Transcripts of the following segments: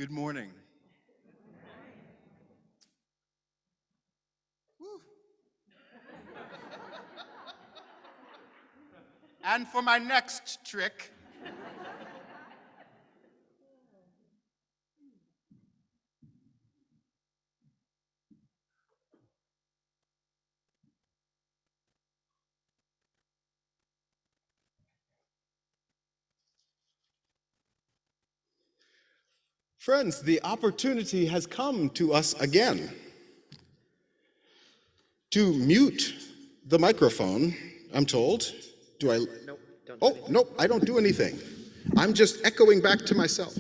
Good morning. Woo. And for my next trick, friends, the opportunity has come to us again to mute the microphone, I'm told. Do I? Nope, don't Oh, nope, I don't do anything. I'm just echoing back to myself.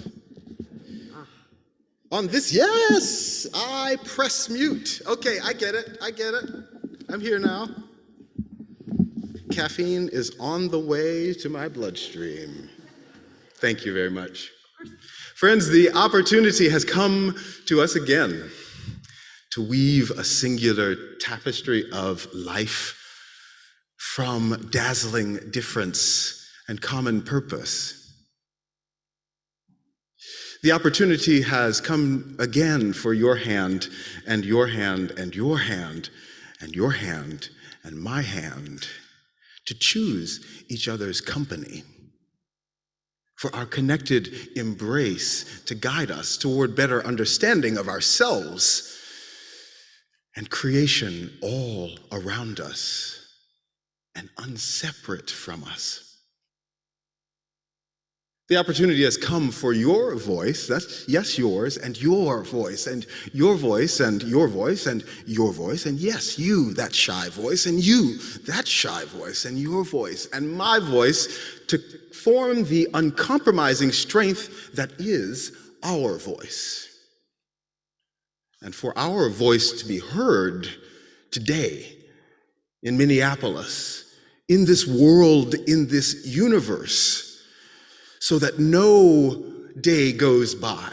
On this, yes, I press mute. Okay, I get it. I'm here now. Caffeine is on the way to my bloodstream. Thank you very much. Friends, the opportunity has come to us again to weave a singular tapestry of life from dazzling difference and common purpose. The opportunity has come again for your hand and your hand and your hand and your hand and my hand to choose each other's company, for our connected embrace to guide us toward better understanding of ourselves and creation all around us and unseparate from us. The opportunity has come for your voice, that's yes, yours, and your voice, and your voice, and your voice, and your voice, and yes, you, that shy voice, and you, that shy voice, and your voice, and my voice, to form the uncompromising strength that is our voice. And for our voice to be heard today in Minneapolis, in this world, in this universe, so that no day goes by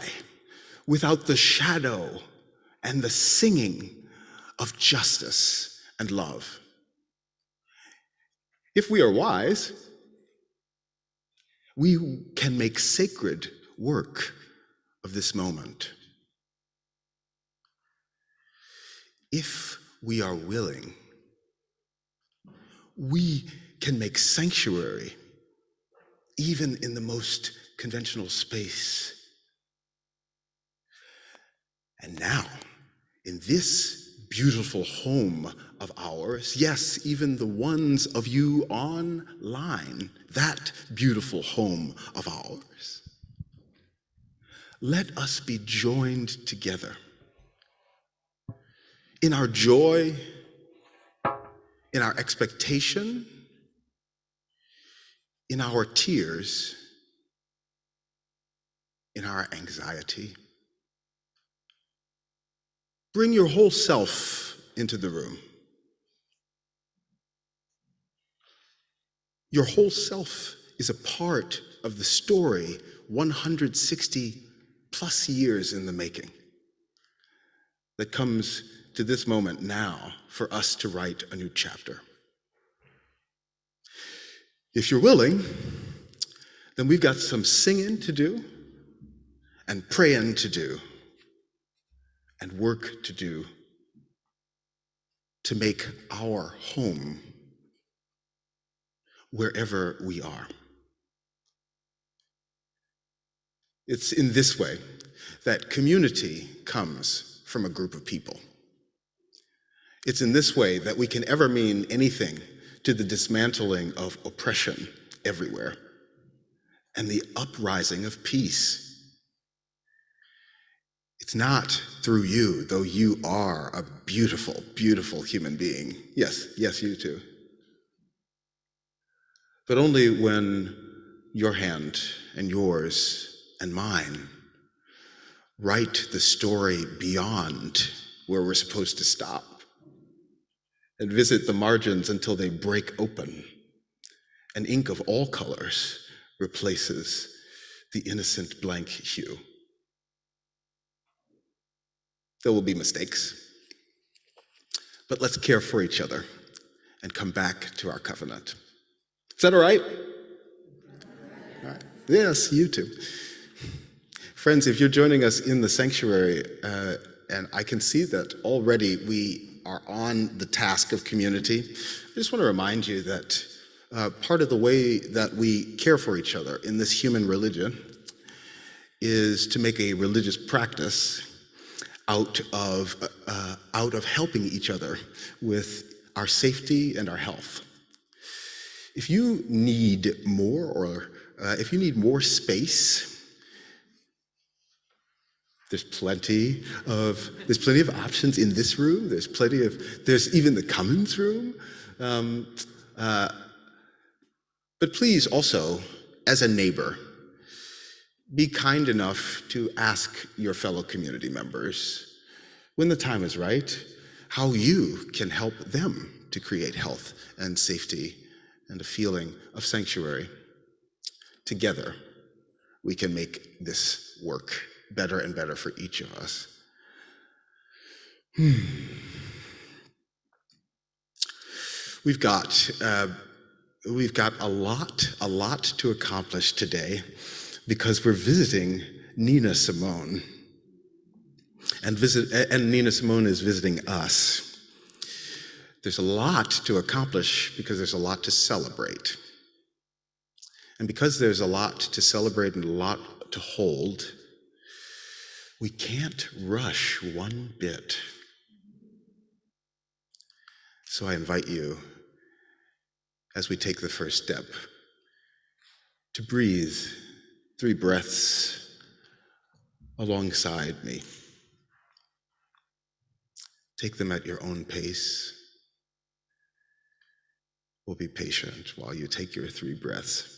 without the shadow and the singing of justice and love. If we are wise, we can make sacred work of this moment. If we are willing, we can make sanctuary even in the most conventional space. And now, in this beautiful home of ours, yes, even the ones of you online, that beautiful home of ours, let us be joined together in our joy, in our expectation, in our tears, in our anxiety. Bring your whole self into the room. Your whole self is a part of the story 160 plus years in the making that comes to this moment now for us to write a new chapter. If you're willing, then we've got some singing to do and praying to do and work to do to make our home wherever we are. It's in this way that community comes from a group of people. It's in this way that we can ever mean anything to the dismantling of oppression everywhere and the uprising of peace. It's not through you, though you are a beautiful, beautiful human being. Yes, you too. But only when your hand and yours and mine write the story beyond where we're supposed to stop and visit the margins until they break open and ink of all colors replaces the innocent blank hue. There will be mistakes, but let's care for each other and come back to our covenant. Is that all right? All right. Yes, you too. Friends, if you're joining us in the sanctuary, and I can see that already we are on the task of community, I just want to remind you that part of the way that we care for each other in this human religion is to make a religious practice out of helping each other with our safety and our health. If you need more, or if you need more space, there's plenty of options in this room. There's even the Cummins room. But please also, as a neighbor, be kind enough to ask your fellow community members, when the time is right, how you can help them to create health and safety and a feeling of sanctuary. Together, we can make this work better and better for each of us. We've got a lot to accomplish today because we're visiting Nina Simone. And Nina Simone is visiting us. There's a lot to accomplish because there's a lot to celebrate. And because there's a lot to celebrate and a lot to hold, we can't rush one bit. So I invite you, as we take the first step, to breathe 3 breaths alongside me. Take them at your own pace. We'll be patient while you take your 3 breaths.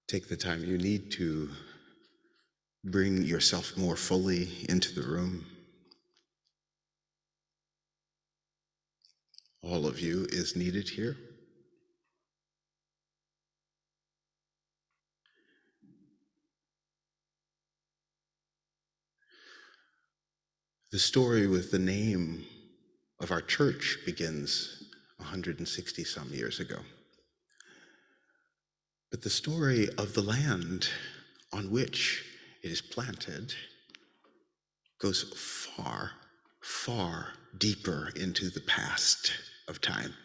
Take the time you need to bring yourself more fully into the room. All of you is needed here. The story with the name of our church begins 160 some years ago. But the story of the land on which it is planted goes far, far deeper into the past of time.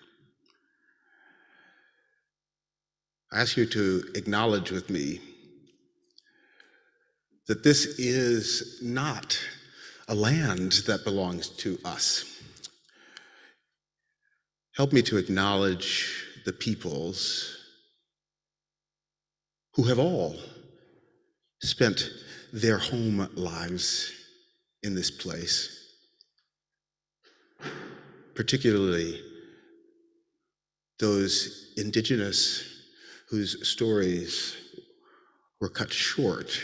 I ask you to acknowledge with me that this is not a land that belongs to us. Help me to acknowledge the peoples who have all spent their home lives in this place, particularly those indigenous whose stories were cut short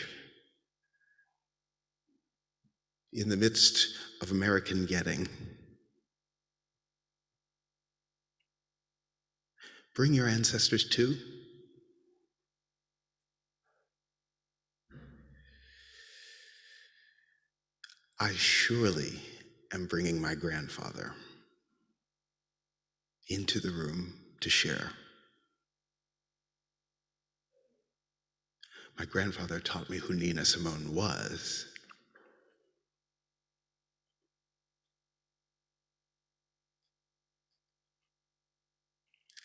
in the midst of American getting. Bring your ancestors too. I surely am bringing my grandfather into the room to share. My grandfather taught me who Nina Simone was.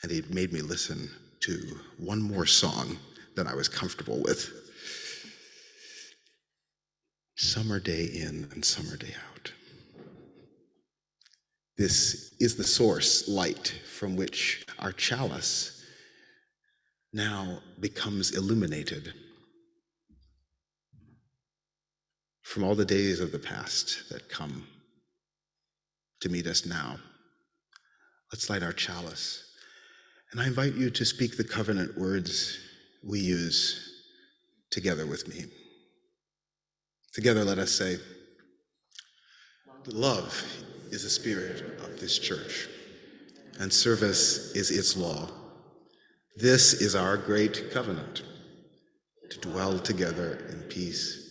And he'd made me listen to one more song that I was comfortable with. Summer day in and summer day out. This is the source light from which our chalice now becomes illuminated. from all the days of the past that come to meet us now. Let's light our chalice. And I invite you to speak the covenant words we use together with me. Together, let us say, love is the spirit of this church, and service is its law. This is our great covenant, to dwell together in peace,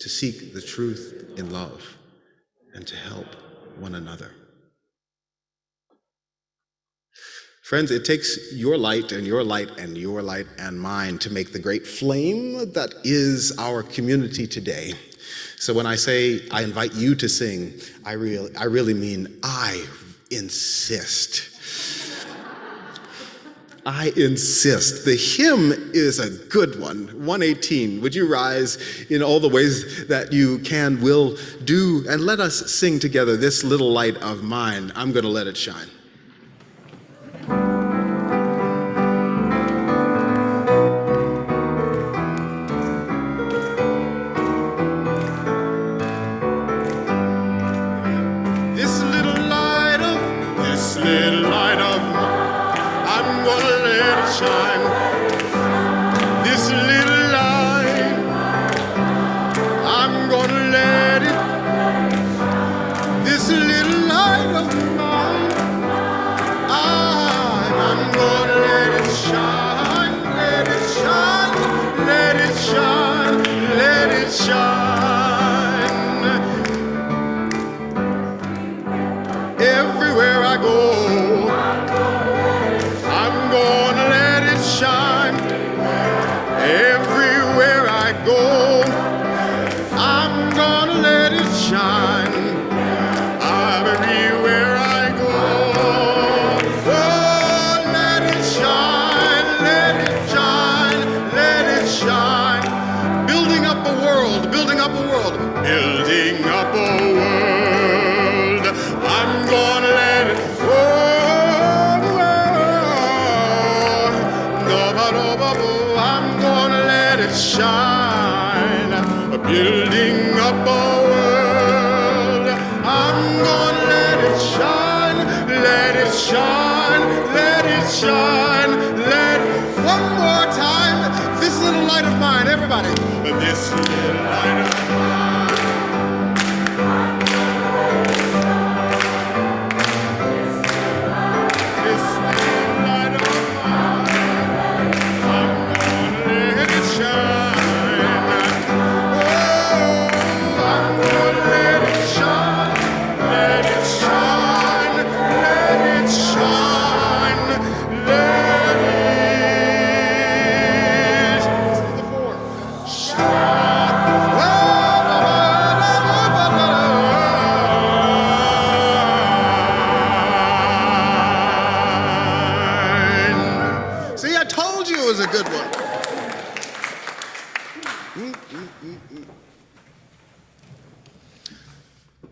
to seek the truth in love, and to help one another. Friends, it takes your light and your light and your light and mine to make the great flame that is our community today. So when I say I invite you to sing, I really mean I insist. I insist. The hymn is a good one. 118. Would you rise in all the ways that you can, will, do, and let us sing together this little light of mine. I'm going to let it shine.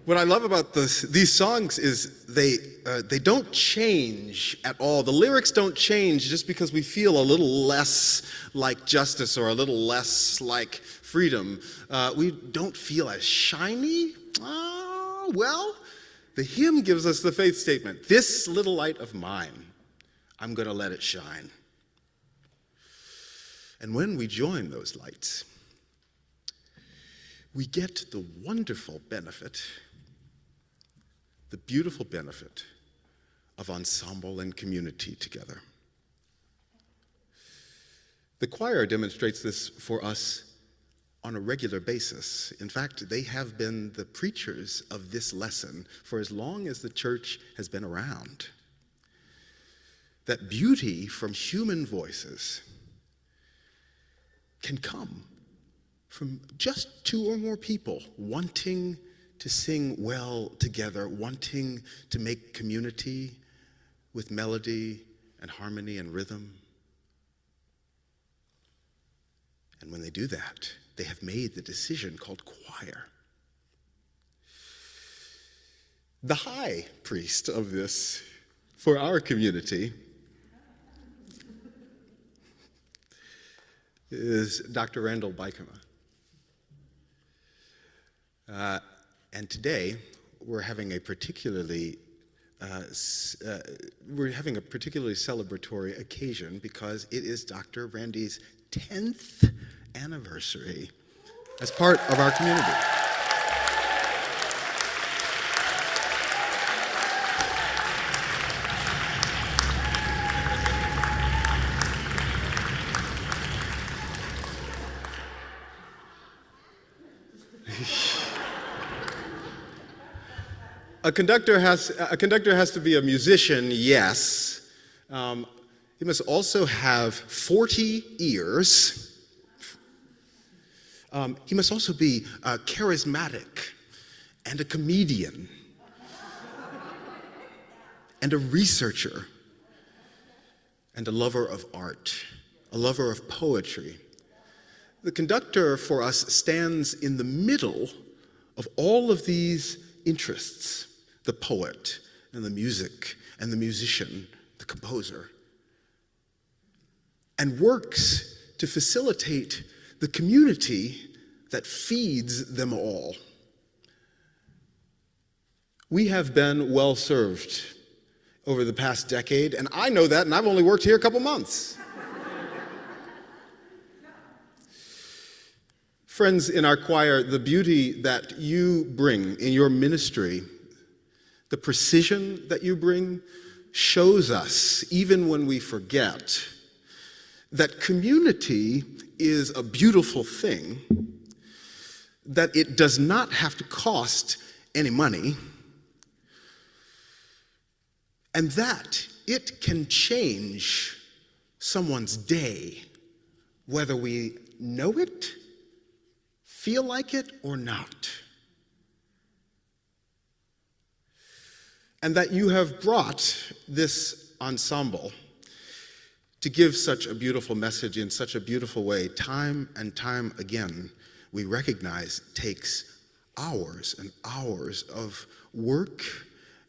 What I love about these songs is they don't change at all. The lyrics don't change just because we feel a little less like justice or a little less like freedom. We don't feel as shiny. Well, the hymn gives us the faith statement. This little light of mine, I'm going to let it shine. And when we join those lights, we get the wonderful benefit, the beautiful benefit of ensemble and community together. The choir demonstrates this for us on a regular basis. In fact, they have been the preachers of this lesson for as long as the church has been around. That beauty from human voices can come from just two or more people wanting to sing well together, wanting to make community with melody and harmony and rhythm. And when they do that, they have made the decision called choir. The high priest of this for our community is Dr. Randall Bykema. And today, we're having a particularly celebratory occasion because it is Dr. Randy's 10th anniversary as part of our community. A conductor has to be a musician, yes. He must also have 40 ears. He must also be charismatic and a comedian and a researcher and a lover of art, a lover of poetry. The conductor for us stands in the middle of all of these interests. The poet and the music and the musician, the composer, and works to facilitate the community that feeds them all. We have been well served over the past decade, and I know that, and I've only worked here a couple months. Friends in our choir, the beauty that you bring in your ministry, the precision that you bring, shows us, even when we forget, that community is a beautiful thing, that it does not have to cost any money, and that it can change someone's day, whether we know it, feel like it, or not. And that you have brought this ensemble to give such a beautiful message in such a beautiful way, time and time again, we recognize takes hours and hours of work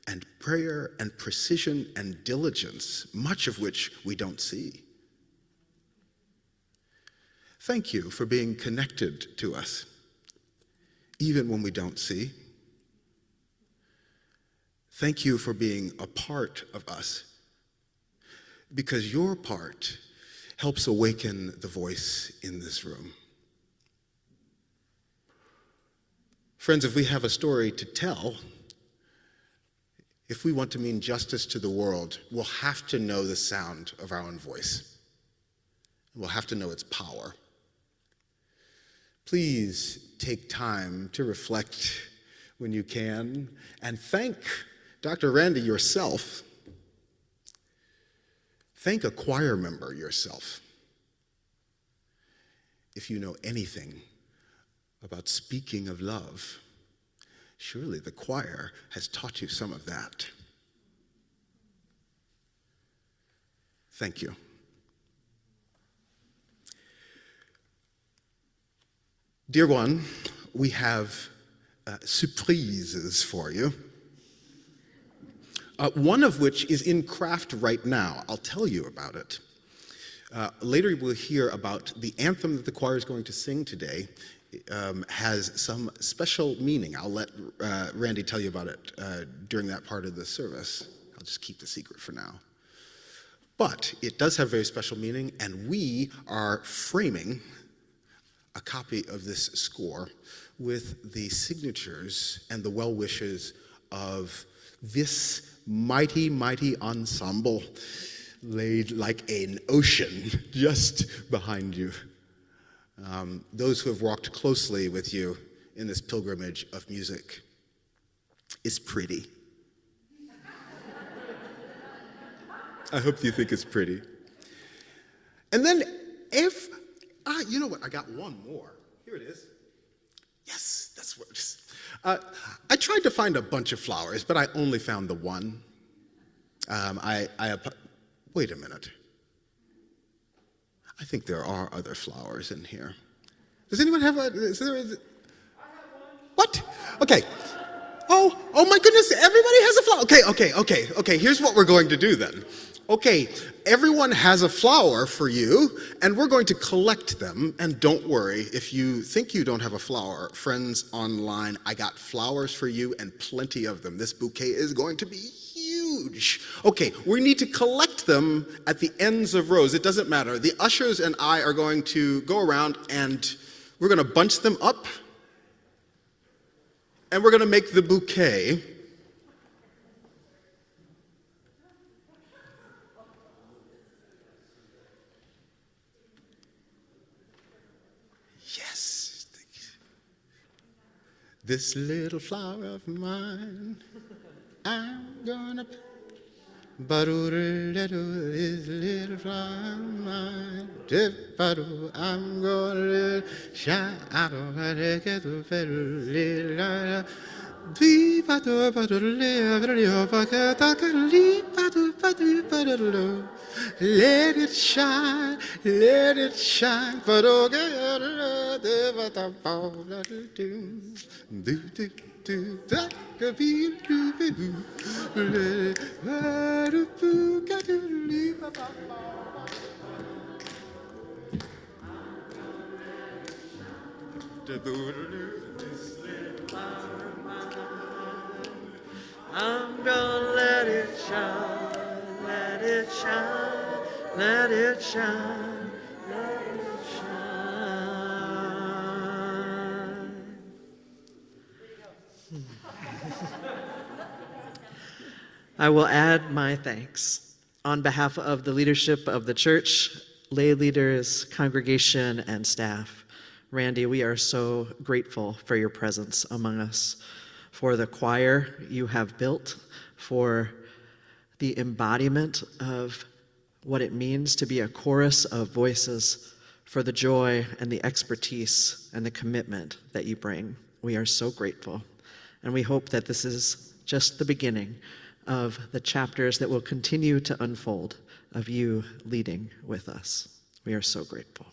and prayer and precision and diligence, much of which we don't see. Thank you for being connected to us, even when we don't see. Thank you for being a part of us, because your part helps awaken the voice in this room. Friends, if we have a story to tell, if we want to mean justice to the world, we'll have to know the sound of our own voice. We'll have to know its power. Please take time to reflect when you can, and thank Dr. Randy yourself. Thank a choir member yourself. If you know anything about speaking of love, surely the choir has taught you some of that. Thank you. Dear one, we have surprises for you. One of which is in craft right now. I'll tell you about it. Later we'll hear about the anthem that the choir is going to sing today. Has some special meaning. I'll let Randy tell you about it during that part of the service. I'll just keep the secret for now. But it does have very special meaning, and we are framing a copy of this score with the signatures and the well wishes of this mighty, mighty ensemble laid like an ocean just behind you. Those who have walked closely with you in this pilgrimage of music. It's pretty. I hope you think it's pretty. And then you know what, I got one more. Here it is. Yes, that's what it is. I tried to find a bunch of flowers, but I only found the one. Wait a minute. I think there are other flowers in here. Does anyone have a? I have one. What? Okay. Oh my goodness! Everybody has a flower. Okay. Here's what we're going to do then. Okay, everyone has a flower for you, and we're going to collect them. And don't worry, if you think you don't have a flower, friends online, I got flowers for you and plenty of them. This bouquet is going to be huge. Okay, we need to collect them at the ends of rows. It doesn't matter. The ushers and I are going to go around and we're going to bunch them up, and we're going to make the bouquet. Yes. This little flower of mine, I'm gonna. This little flower of mine, I'm gonna shine out of my head, get the little light. Let it shine, let it shine. I'm gonna let it shine, let it shine, let it shine, let it shine. I will add my thanks on behalf of the leadership of the church, lay leaders, congregation, and staff. Randy, we are so grateful for your presence among us, for the choir you have built, for the embodiment of what it means to be a chorus of voices, for the joy and the expertise and the commitment that you bring. We are so grateful, and we hope that this is just the beginning of the chapters that will continue to unfold of you leading with us. We are so grateful.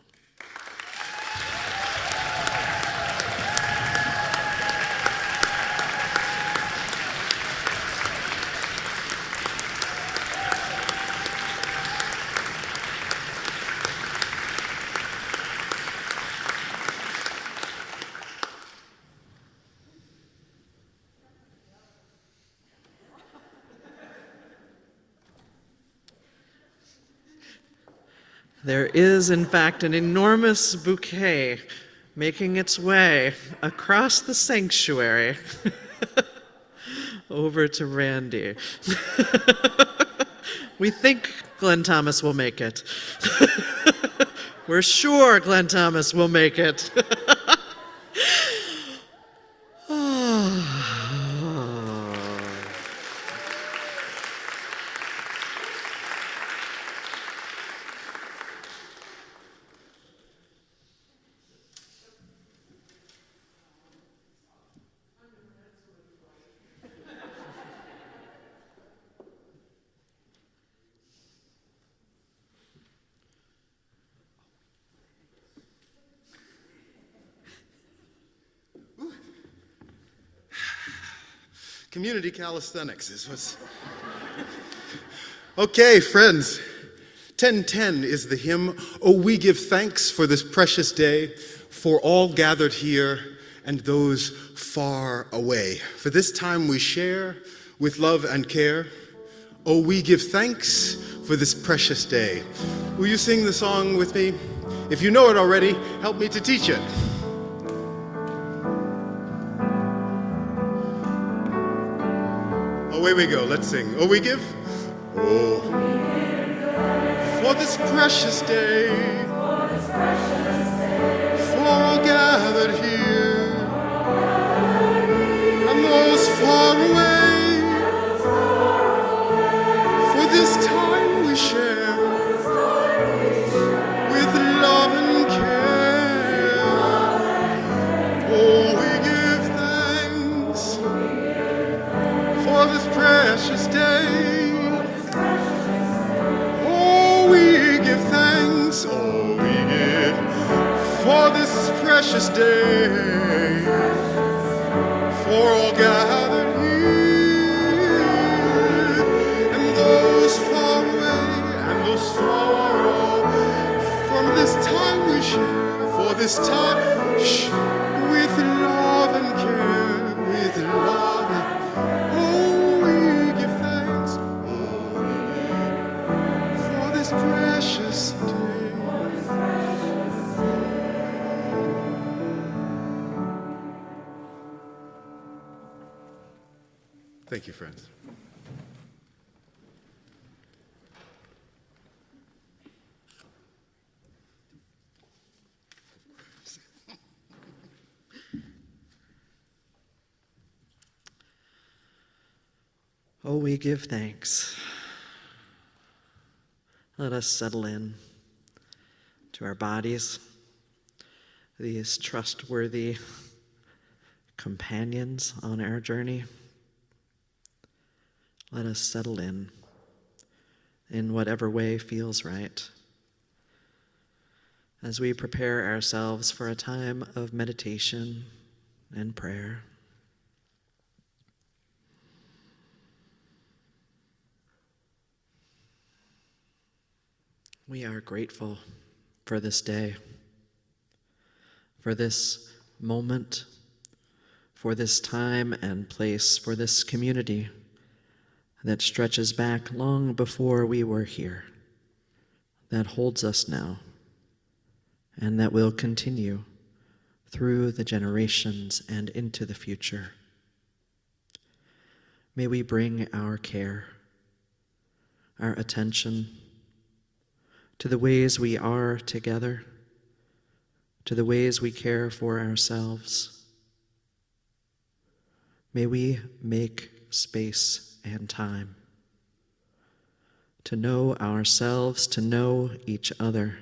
There is, in fact, an enormous bouquet making its way across the sanctuary over to Randy. We think Glenn Thomas will make it. We're sure Glenn Thomas will make it. Community calisthenics is what's... Okay, friends, 10:10 is the hymn. Oh, we give thanks for this precious day, for all gathered here and those far away. For this time we share with love and care. Oh, we give thanks for this precious day. Will you sing the song with me? If you know it already, help me to teach it. Away we go, let's sing. Oh, we give? Oh, for this precious day, for all gathered here, and those far away, for this time we share, with love and care. Oh, we give thanks for this precious day. Oh, we give thanks. Oh, we give for this precious day. For all gathered here and those far away. share for this time with love and care, with love and oh, we give thanks, for this precious day. Thank you, friends. Oh, we give thanks. Let us settle in to our bodies, these trustworthy companions on our journey. Let us settle in whatever way feels right, as we prepare ourselves for a time of meditation and prayer. We are grateful for this day, for this moment, for this time and place, for this community that stretches back long before we were here, that holds us now, and that will continue through the generations and into the future. May we bring our care, our attention, to the ways we are together, to the ways we care for ourselves. May we make space and time to know ourselves, to know each other,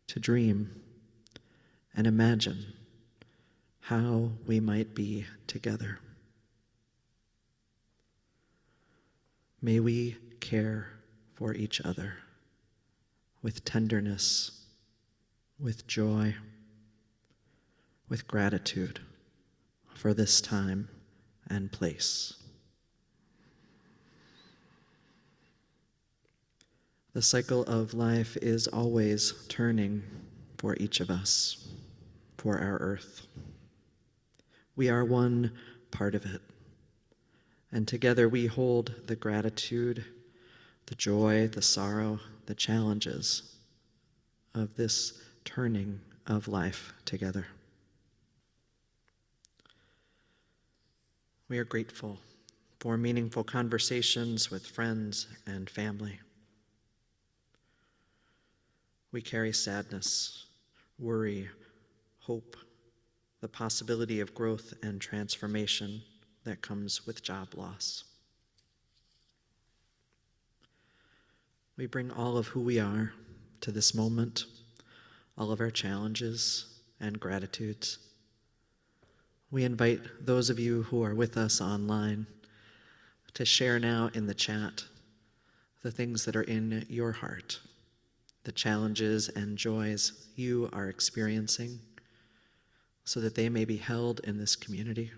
to dream and imagine how we might be together. May we care for each other with tenderness, with joy, with gratitude for this time and place. The cycle of life is always turning for each of us, for our earth. We are one part of it, and together we hold the gratitude, the joy, the sorrow, the challenges of this turning of life together. We are grateful for meaningful conversations with friends and family. We carry sadness, worry, hope, the possibility of growth and transformation that comes with job loss. We bring all of who we are to this moment, all of our challenges and gratitudes. We invite those of you who are with us online to share now in the chat the things that are in your heart, the challenges and joys you are experiencing, so that they may be held in this community.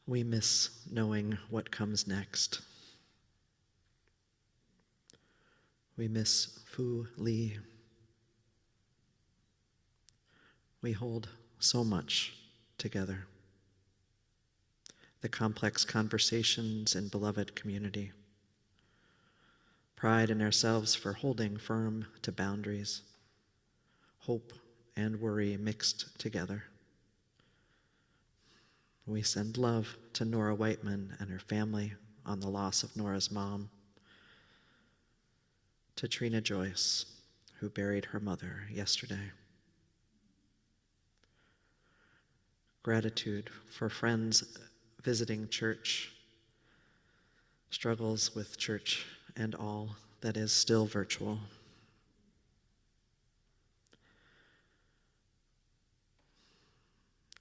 We miss knowing what comes next. We miss Fu Li. We hold so much together. The complex conversations in beloved community. Pride in ourselves for holding firm to boundaries. Hope and worry mixed together. We send love to Nora Whiteman and her family on the loss of Nora's mom. To Trina Joyce, who buried her mother yesterday. Gratitude for friends visiting church, struggles with church and all that is still virtual.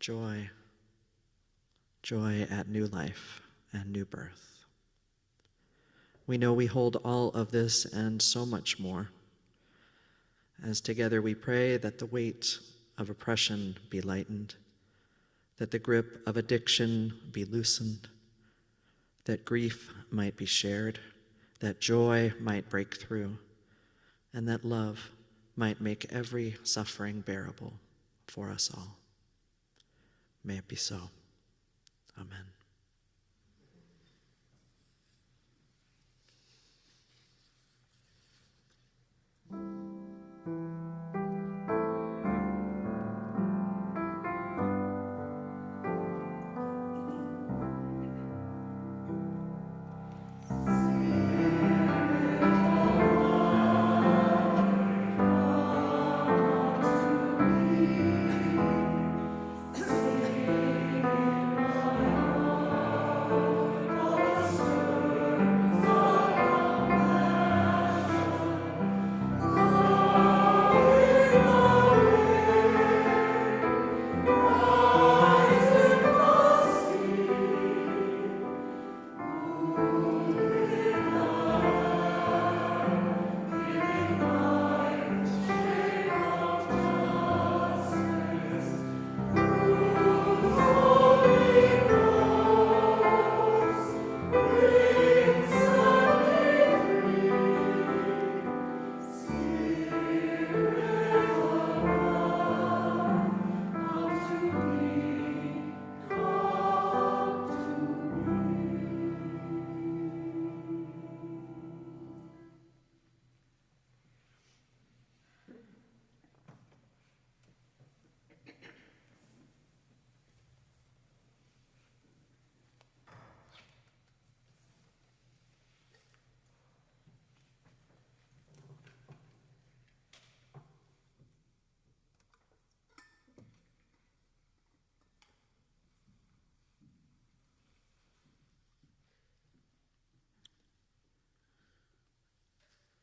joy, joy at new life and new birth. We know we hold all of this and so much more, as together we pray that the weight of oppression be lightened, that the grip of addiction be loosened, that grief might be shared, that joy might break through, and that love might make every suffering bearable for us all. May it be so. Amen.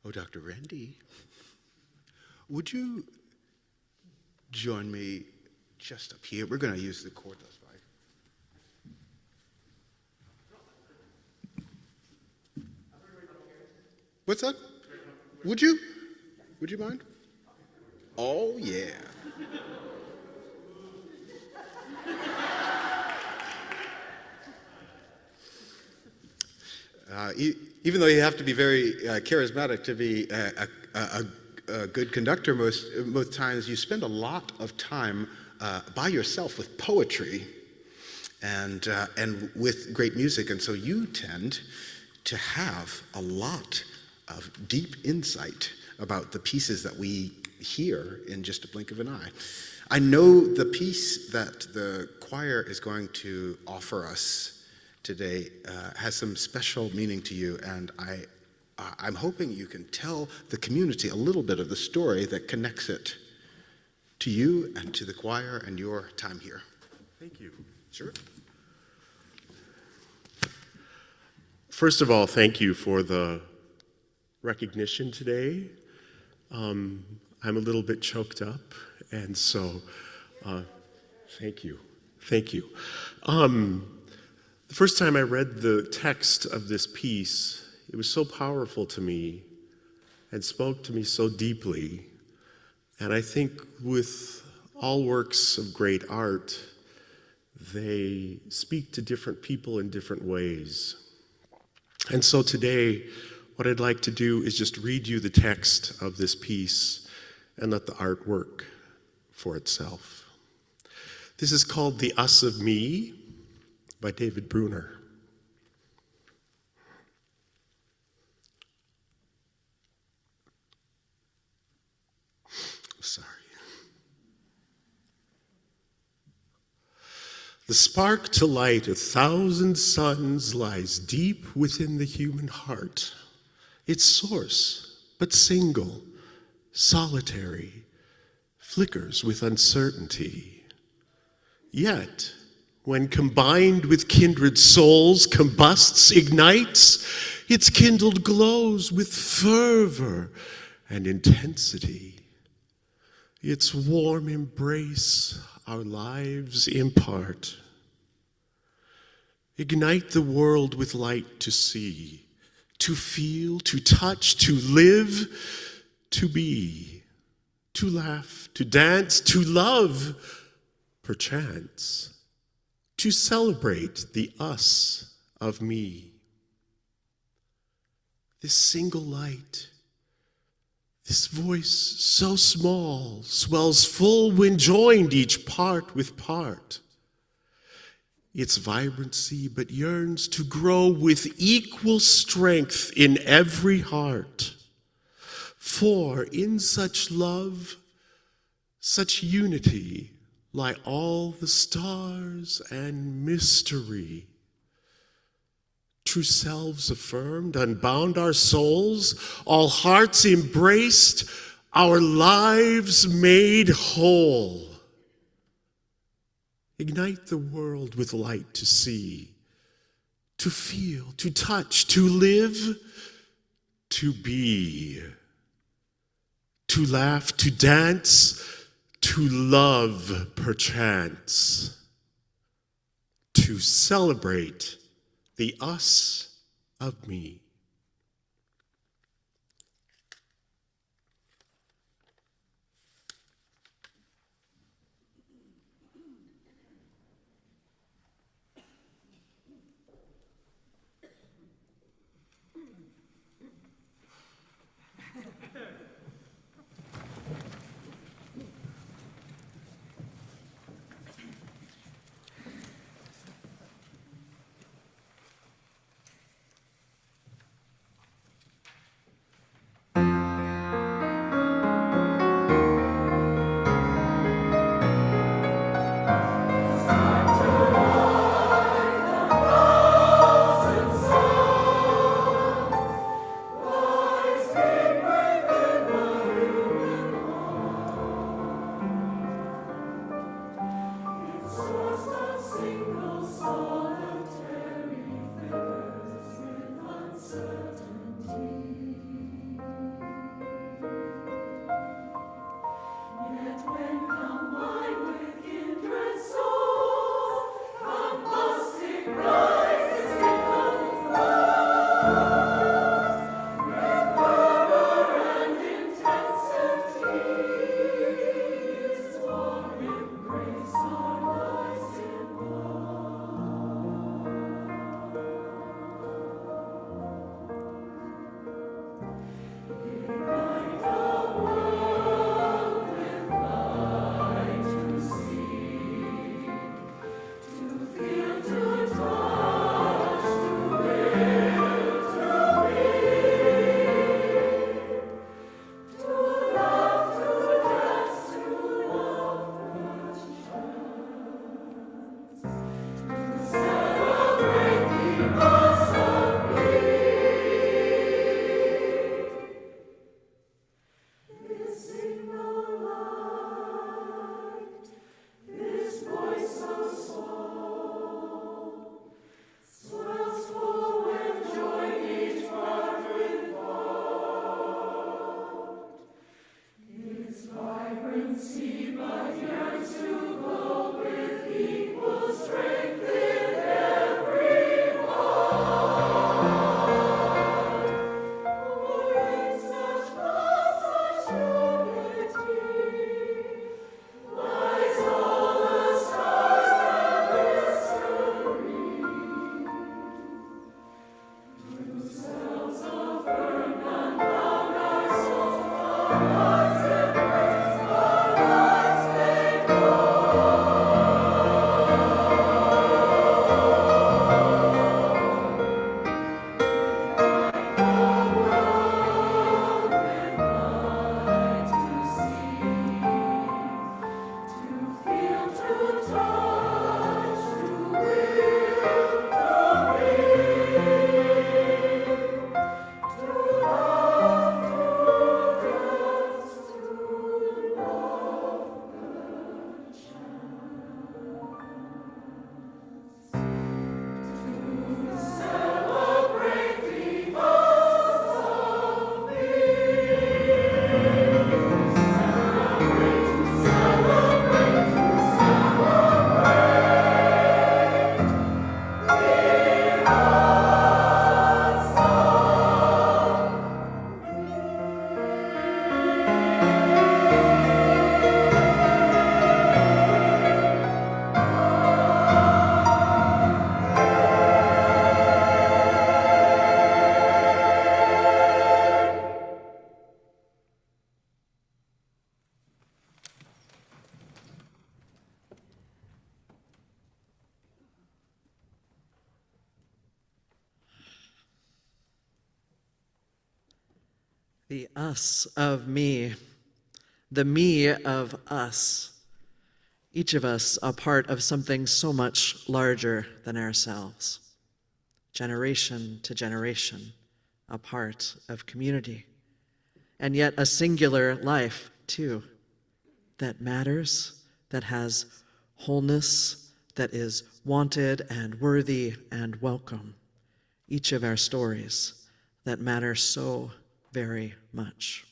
Oh, Dr. Randy, would you join me just up here? We're going to use the cordless mic. What's that? Would you? Would you mind? Oh, yeah. Even though you have to be very charismatic to be a good conductor, most times you spend a lot of time by yourself with poetry and with great music, and so you tend to have a lot of deep insight about the pieces that we hear in just a blink of an eye. I know the piece that the choir is going to offer us today has some special meaning to you, and I'm hoping you can tell the community a little bit of the story that connects it to you and to the choir and your time here. Thank you. Sure. First of all, thank you for the recognition today. I'm a little bit choked up, and so thank you. Thank you. The first time I read the text of this piece, it was so powerful to me and spoke to me so deeply. And I think with all works of great art, they speak to different people in different ways. And so today, what I'd like to do is just read you the text of this piece and let the art work for itself. This is called The Us of Me by David Bruner. Sorry. The spark to light 1,000 suns lies deep within the human heart. Its source, but single, solitary, flickers with uncertainty. Yet, when combined with kindred souls, combusts, ignites, its kindled glows with fervor and intensity. Its warm embrace our lives impart. Ignite the world with light to see, to feel, to touch, to live, to be, to laugh, to dance, to love, perchance, to celebrate the us of me. This single light, this voice so small, swells full when joined each part with part. Its vibrancy but yearns to grow with equal strength in every heart. For in such love, such unity, lie all the stars and mystery. True selves affirmed, unbound our souls, all hearts embraced, our lives made whole. Ignite the world with light to see, to feel, to touch, to live, to be, to laugh, to dance, to love perchance, to celebrate the us of me. The us of me, the me of us, each of us a part of something so much larger than ourselves. Generation to generation, a part of community. And yet a singular life, too, that matters, that has wholeness, that is wanted and worthy and welcome. Each of our stories that matter so very much.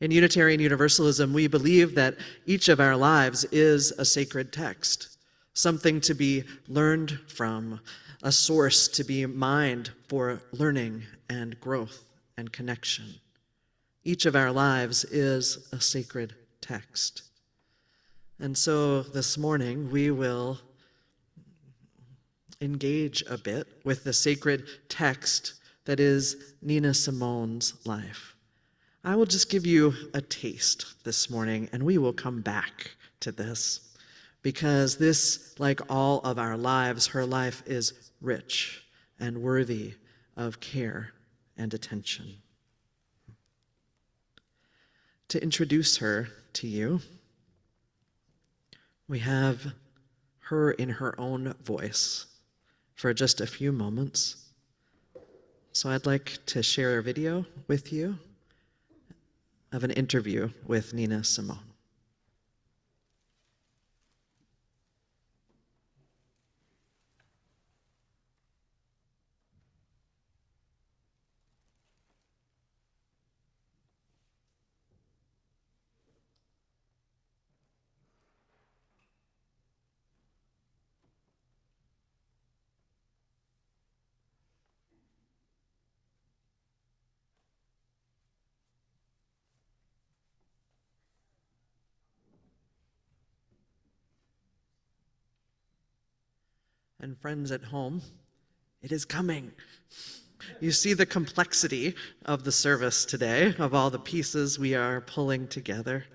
In Unitarian Universalism, we believe that each of our lives is a sacred text, something to be learned from, a source to be mined for learning and growth and connection. Each of our lives is a sacred text. And so this morning we will engage a bit with the sacred text that is Nina Simone's life. I will just give you a taste this morning, and we will come back to this, because this, like all of our lives, her life is rich and worthy of care and attention. To introduce her to you, we have her in her own voice for just a few moments. So I'd like to share a video with you of an interview with Nina Simone. And friends at home, it is coming. You see the complexity of the service today, of all the pieces we are pulling together.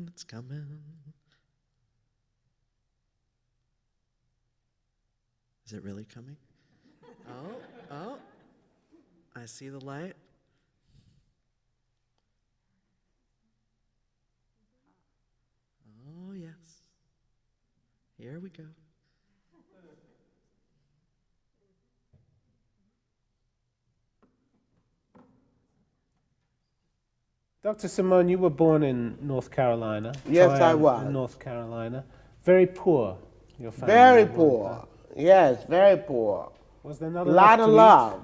It's coming. Is it really coming? Oh, I see the light. Oh, yes. Here we go. Dr. Simone, you were born in North Carolina. Yes, I Tryon, was. in North Carolina. Very poor, your family. Very wasn't poor. Yes, very poor. it? Was there not A enough lot to of eat? love.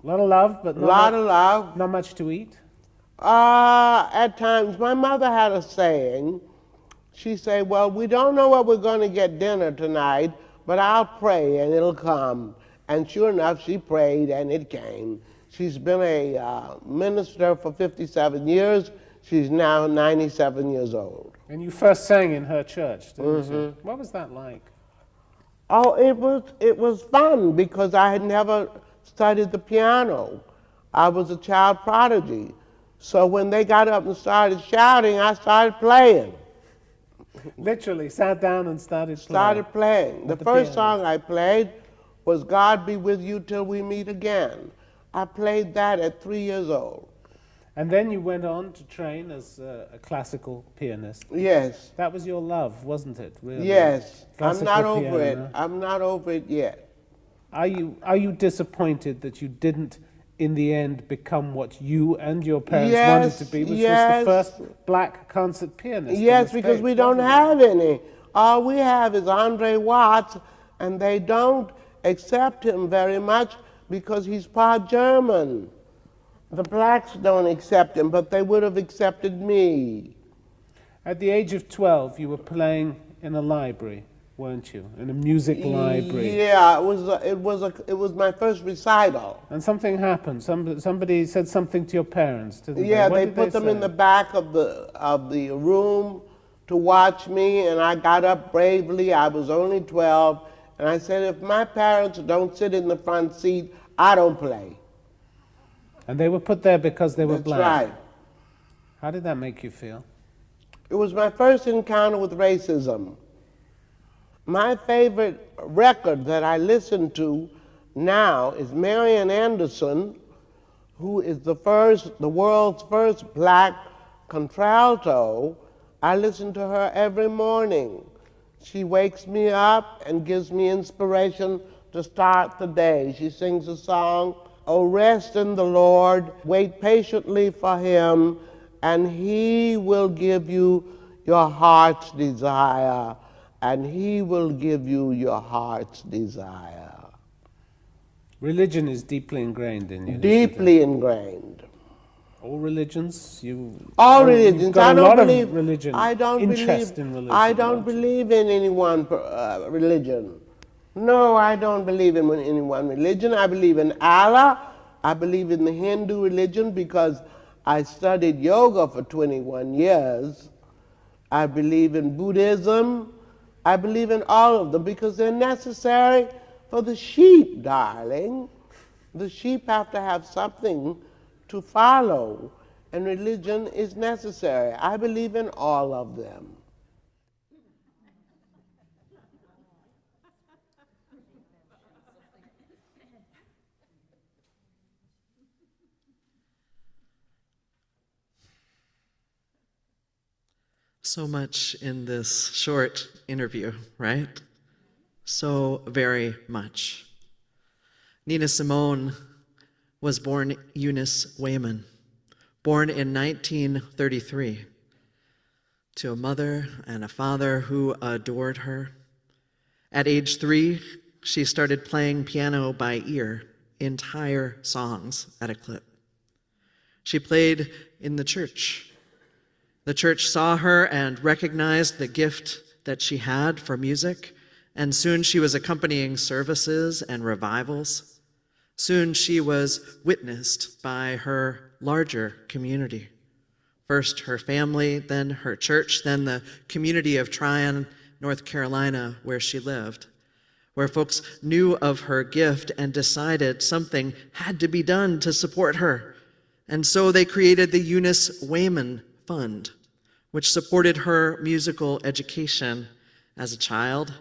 A lot of love, but A lot of love. not much to eat? At times, my mother had a saying. She said, well, we don't know what we're going to get dinner tonight, but I'll pray and it'll come. And sure enough, she prayed and it came. She's been a minister for 57 years. She's now 97 years old. And you first sang in her church, didn't you? What was that like? Oh, it was fun because I had never studied the piano. I was a child prodigy. So when they got up and started shouting, I started playing. Literally sat down and started playing. Started playing. The the first piano. song I played was God Be With You Till We Meet Again. I played that at 3 years old. And then you went on to train as a classical pianist. Yes, That was your love, wasn't it? Really? yes. I'm Classical not over it. piano. I'm not over it yet. Are you disappointed that you didn't, in the end, become what you and your parents wanted Yes, to be, which yes. was the first black concert pianist? in Yes, the because States, we don't wasn't it? have any. All we have is Andre Watts, and they don't accept him very much because he's part German. The blacks don't accept him, but they would have accepted me. At the age of 12, you were playing in a library, weren't you? In a music library. Yeah, it was my first recital. And something happened. Somebody said something to your parents, didn't Yeah, they? they What did put them in say? the back of the room to watch me, and I got up bravely. I was only 12, and I said, if my parents don't sit in the front seat, I don't play. And they were put there because they were That's black. right. How did that make you feel? It was my first encounter with racism. My favorite record that I listen to now is Marian Anderson, who is the world's first black contralto. I listen to her every morning. She wakes me up and gives me inspiration to start the day. She sings a song, "Oh, rest in the Lord, wait patiently for him, and he will give you your heart's desire, and he will give you your heart's desire." Religion is deeply ingrained in you. Deeply ingrained. All religions? All you've religions. got I a don't lot believe. of religion. I don't interest believe. in religion. I don't don't you? believe in any one religion. No, I don't believe in any one religion. I believe in Allah. I believe in the Hindu religion because I studied yoga for 21 years. I believe in Buddhism. I believe in all of them because they're necessary for the sheep, darling. The sheep have to have something to follow, and religion is necessary. I believe in all of them. So much in this short interview, right? So very much. Nina Simone was born Eunice Wayman, born in 1933, to a mother and a father who adored her. At age 3, she started playing piano by ear, entire songs at a clip. She played in the church. The church saw her and recognized the gift that she had for music, and soon she was accompanying services and revivals. Soon she was witnessed by her larger community. First her family, then her church, then the community of Tryon, North Carolina, where she lived, where folks knew of her gift and decided something had to be done to support her. And so they created the Eunice Wayman Fund, which supported her musical education as a child,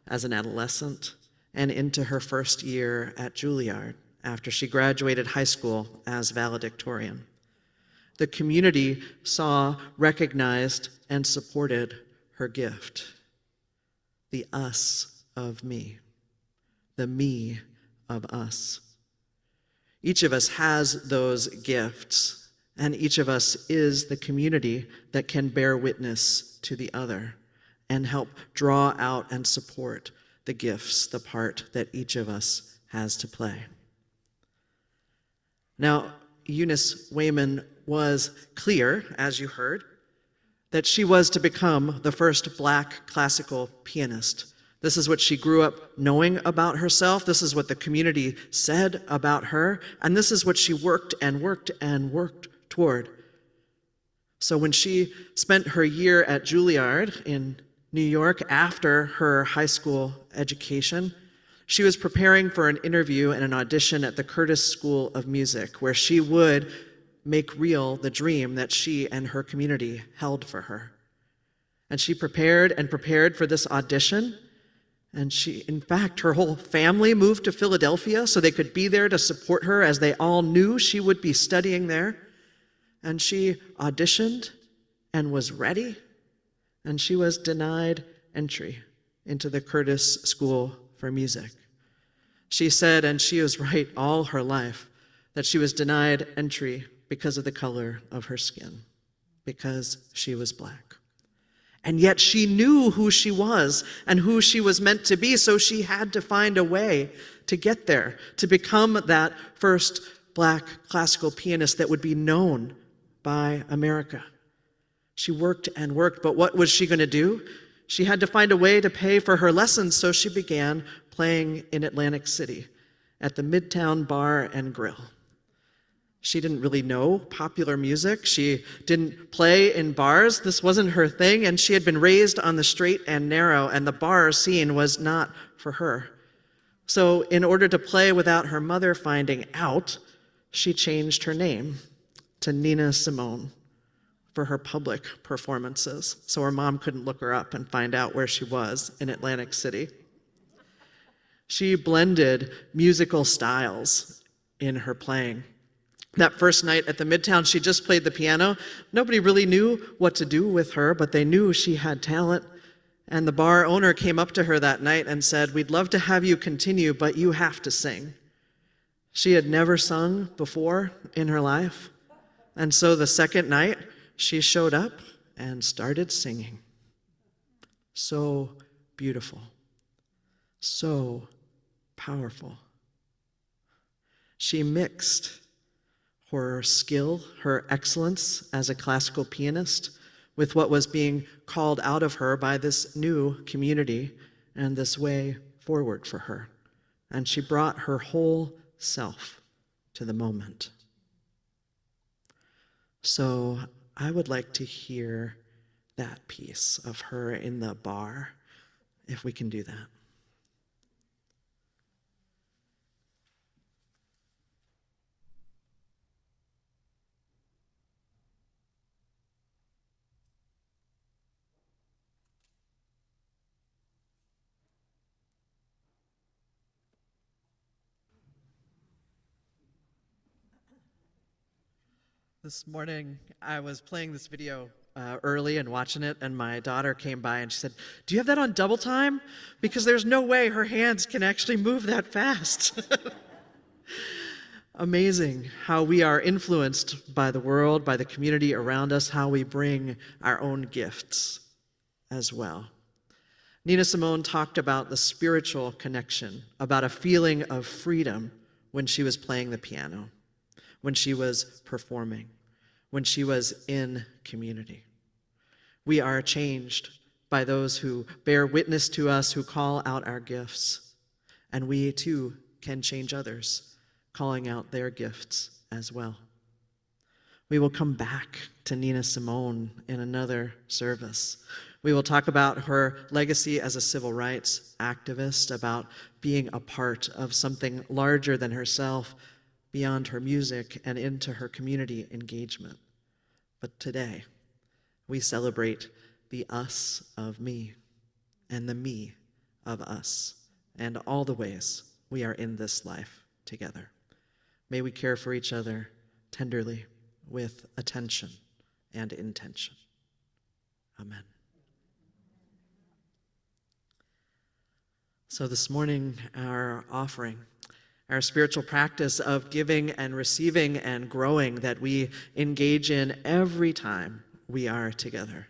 as an adolescent, and into her first year at Juilliard after she graduated high school as valedictorian. The community saw, recognized, and supported her gift. The us of me, the me of us. Each of us has those gifts, and each of us is the community that can bear witness to the other and help draw out and support the gifts, the part that each of us has to play. Now, Eunice Wayman was clear, as you heard, that she was to become the first Black classical pianist. This is what she grew up knowing about herself. This is what the community said about her. And this is what she worked and worked and worked toward. So when she spent her year at Juilliard in New York after her high school education, she was preparing for an interview and an audition at the Curtis School of Music, where she would make real the dream that she and her community held for her. And she prepared and prepared for this audition. And she, in fact, her whole family moved to Philadelphia so they could be there to support her, as they all knew she would be studying there. And she auditioned and was ready, and she was denied entry into the Curtis School for Music. She said, and she was right all her life, that she was denied entry because of the color of her skin, because she was Black. And yet she knew who she was and who she was meant to be, so she had to find a way to get there, to become that first Black classical pianist that would be known by America. She worked and worked, but what was she going to do? She had to find a way to pay for her lessons, so she began playing in Atlantic City at the Midtown Bar and Grill. She didn't really know popular music. She didn't play in bars. This wasn't her thing, and she had been raised on the straight and narrow, and the bar scene was not for her. So in order to play without her mother finding out, she changed her name to Nina Simone for her public performances, so her mom couldn't look her up and find out where she was in Atlantic City. She blended musical styles in her playing. That first night at the Midtown, she just played the piano. Nobody really knew what to do with her, but they knew she had talent. And the bar owner came up to her that night and said, "We'd love to have you continue, but you have to sing." She had never sung before in her life. And so the second night, she showed up and started singing. So beautiful, so powerful. She mixed her skill, her excellence as a classical pianist, with what was being called out of her by this new community and this way forward for her. And she brought her whole self to the moment. So I would like to hear that piece of her in the bar, if we can do that. This morning, I was playing this video early and watching it, and my daughter came by and she said, "Do you have that on double time? Because there's no way her hands can actually move that fast." Amazing how we are influenced by the world, by the community around us, how we bring our own gifts as well. Nina Simone talked about the spiritual connection, about a feeling of freedom when she was playing the piano, when she was performing, when she was in community. We are changed by those who bear witness to us, who call out our gifts. And we too can change others, calling out their gifts as well. We will come back to Nina Simone in another service. We will talk about her legacy as a civil rights activist, about being a part of something larger than herself, beyond her music and into her community engagement. But today, we celebrate the us of me and the me of us and all the ways we are in this life together. May we care for each other tenderly with attention and intention. Amen. So this morning, our offering, our spiritual practice of giving and receiving and growing that we engage in every time we are together.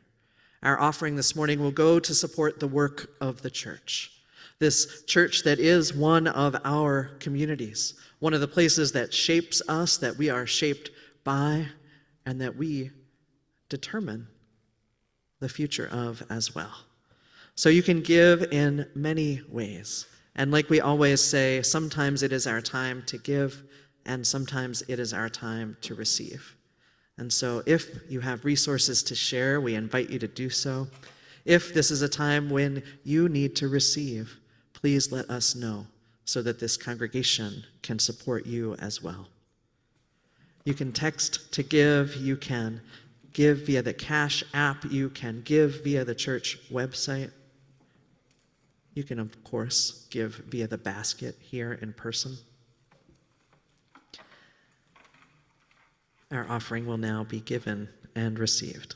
Our offering this morning will go to support the work of the church. This church that is one of our communities, one of the places that shapes us, that we are shaped by, and that we determine the future of as well. So you can give in many ways. And like we always say, sometimes it is our time to give, and sometimes it is our time to receive. And so if you have resources to share, we invite you to do so. If this is a time when you need to receive, please let us know so that this congregation can support you as well. You can text to give, you can give via the Cash app, you can give via the church website. You can, of course, give via the basket here in person. Our offering will now be given and received.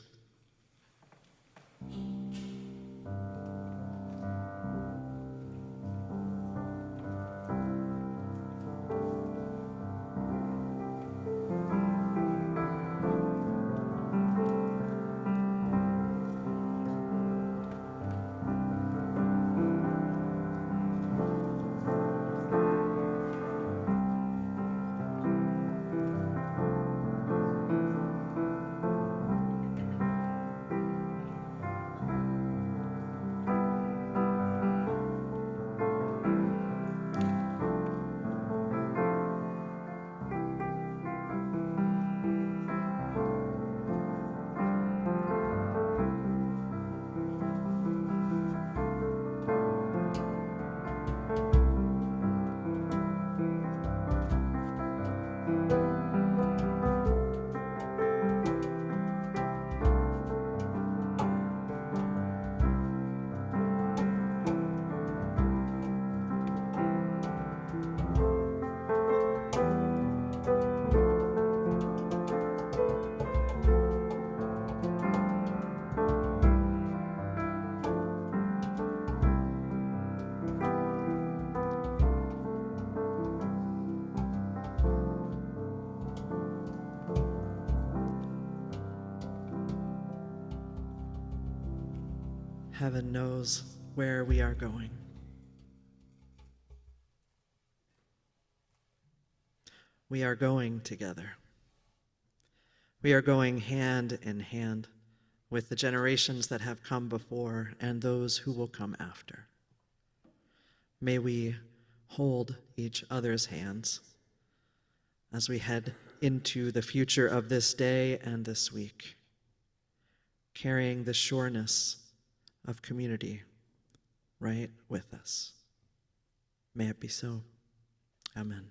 Heaven knows where we are going. We are going together. We are going hand in hand with the generations that have come before and those who will come after. May we hold each other's hands as we head into the future of this day and this week, carrying the sureness of community right with us. May it be so. Amen.